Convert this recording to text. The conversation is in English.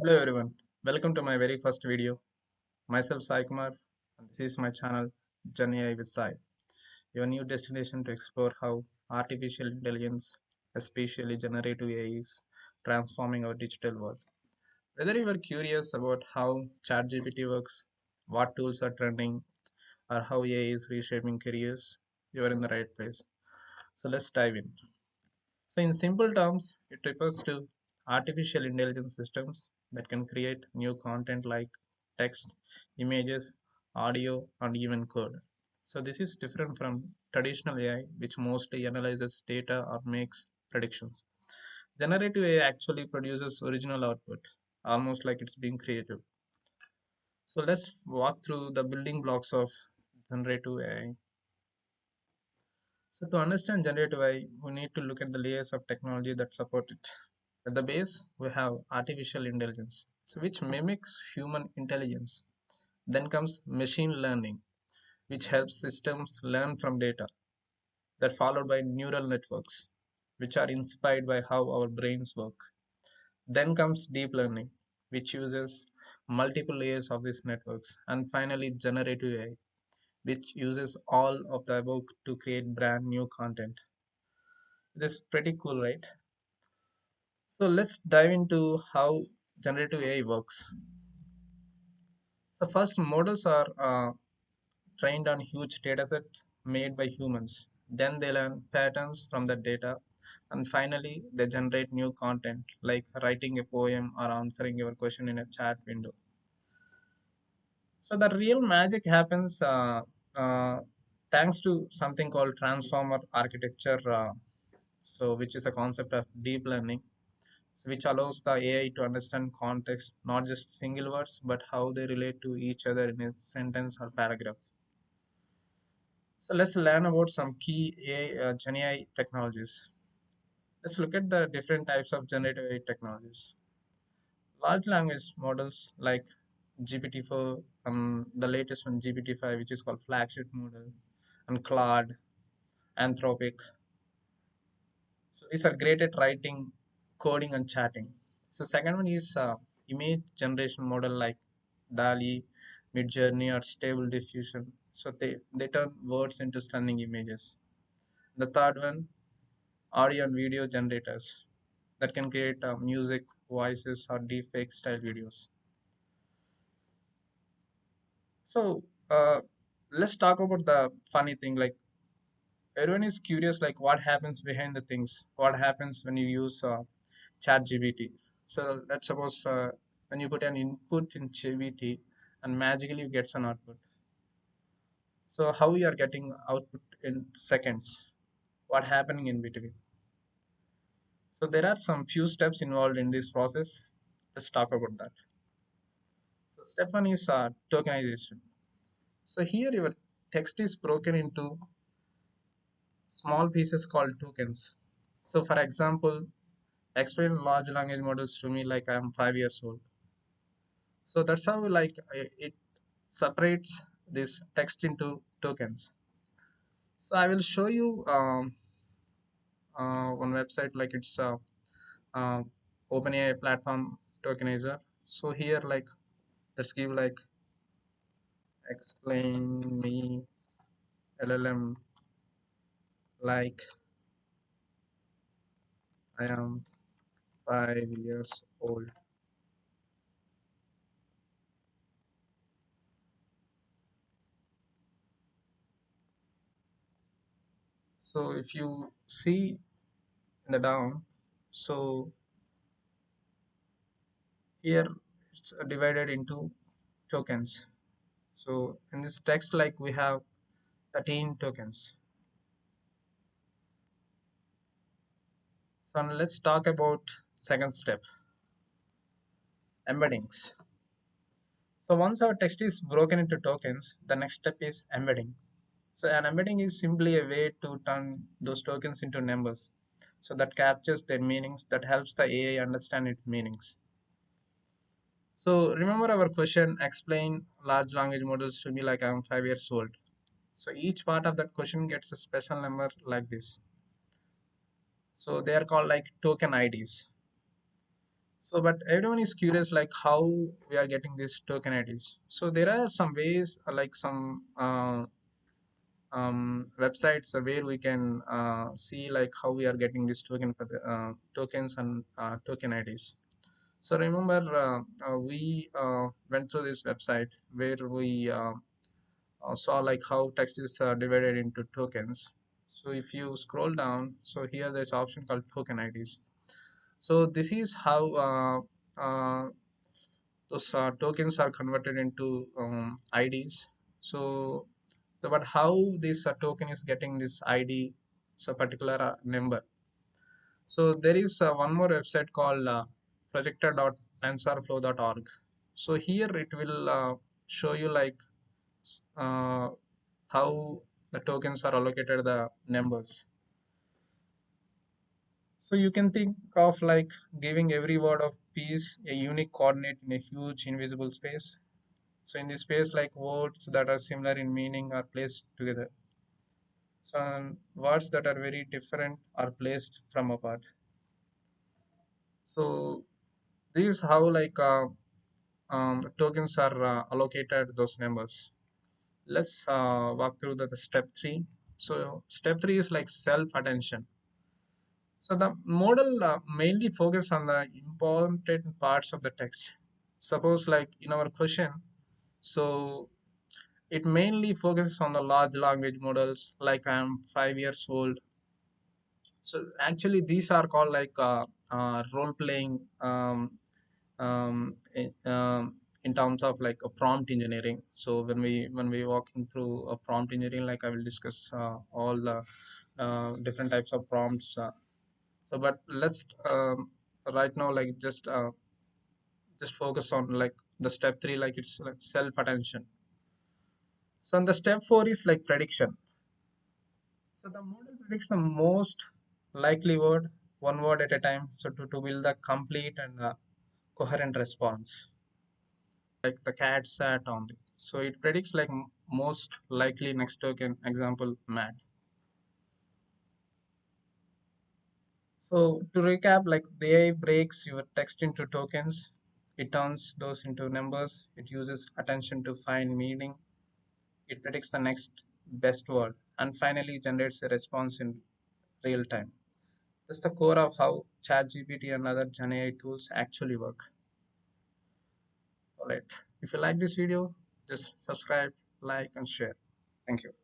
Hello everyone, welcome to my very first video. Myself Sai Kumar and this is my channel GenAI with Sai, your new destination to explore how artificial intelligence, especially generative AI, is transforming our digital world. Whether you are curious about how ChatGPT works, what tools are trending, or how AI is reshaping careers, you are in the right place. So let's dive in. So, in simple terms, it refers to artificial intelligence systems that can create new content like text, images, audio, and even code. So, this is different from traditional AI, which mostly analyzes data or makes predictions. Generative AI actually produces original output, almost like it's being creative. So, let's walk through the building blocks of generative AI. So to understand generative AI, we need to look at the layers of technology that support it. At the base, we have artificial intelligence, so which mimics human intelligence. Then comes machine learning, which helps systems learn from data. That followed by neural networks, which are inspired by how our brains work. Then comes deep learning, which uses multiple layers of these networks. And finally, generative AI, which uses all of the above to create brand new content. This is pretty cool, right? So let's dive into how generative AI works. So first, models are trained on huge dataset made by humans. Then they learn patterns from the data, and finally they generate new content like writing a poem or answering your question in a chat window. So the real magic happens thanks to something called transformer architecture. Which is a concept of deep learning, so which allows the AI to understand context, not just single words, but how they relate to each other in a sentence or paragraph. So let's learn about some key AI, GenAI technologies. Let's look at the different types of generative AI technologies. Large language models like GPT-4, the latest one GPT-5, which is called flagship model, and Claude, Anthropic. So these are great at writing, coding, and chatting. So second one is image generation model like DALI, Midjourney, or Stable Diffusion. So they turn words into stunning images. The third one, audio and video generators that can create music, voices, or deepfake style videos. So let's talk about the funny thing. Like everyone is curious, like what happens behind the things. What happens when you use ChatGPT? So let's suppose when you put an input in GPT and magically you get an output. So how you are getting output in seconds? What happening in between? So there are some few steps involved in this process. Let's talk about that. So step one is tokenization. So here your text is broken into small pieces called tokens. So for example, explain large language models to me like I'm 5 years old. So that's how like it separates this text into tokens. So I will show you one website like it's uh, OpenAI platform tokenizer. So here like let's give like explain me LLM like I am 5 years old. So if you see in the down, so here it's divided into tokens. So in this text, like we have 13 tokens. So now let's talk about second step, embeddings. So once our text is broken into tokens, the next step is embedding. So an embedding is simply a way to turn those tokens into numbers. So that captures their meanings, that helps the AI understand its meanings. So remember our question, explain large language models to me like I'm 5 years old. So each part of that question gets a special number like this. So they are called like token IDs. So, but everyone is curious like how we are getting these token IDs. So there are some ways, like some websites where we can see like how we are getting this token for the tokens and token IDs. So remember, we went through this website where we saw like how text is divided into tokens. So if you scroll down, so here there's an option called token IDs. So this is how those tokens are converted into IDs. So, but how this token is getting this ID, so particular number. So there is one more website called projector.tensorflow.org. So here it will show you like uh, how the tokens are allocated the numbers. So you can think of like giving every word of piece a unique coordinate in a huge invisible space. So in this space, like words that are similar in meaning are placed together. So words that are very different are placed from apart. So this is how like tokens are allocated those numbers. Let's walk through the step three. So step three is like self attention. So the model mainly focus on the important parts of the text. Suppose like in our question, so it mainly focuses on the large language models like I am 5 years old. So actually these are called like role playing in terms of like a prompt engineering. So when we walking through a prompt engineering, like I will discuss all the different types of prompts. So but let's right now like just focus on like the step three, like it's like self attention. So and the step four is like prediction. So the model predicts the most likely word, one word at a time, so to build the complete and coherent response. Like the cat sat on it. So it predicts like most likely next token, example, Matt. So to recap, like the AI breaks your text into tokens, it turns those into numbers, it uses attention to find meaning, it predicts the next best word, and finally generates a response in real time. That's the core of how ChatGPT and other GenAI tools actually work. All right. If you like this video, just subscribe, like, and share. Thank you.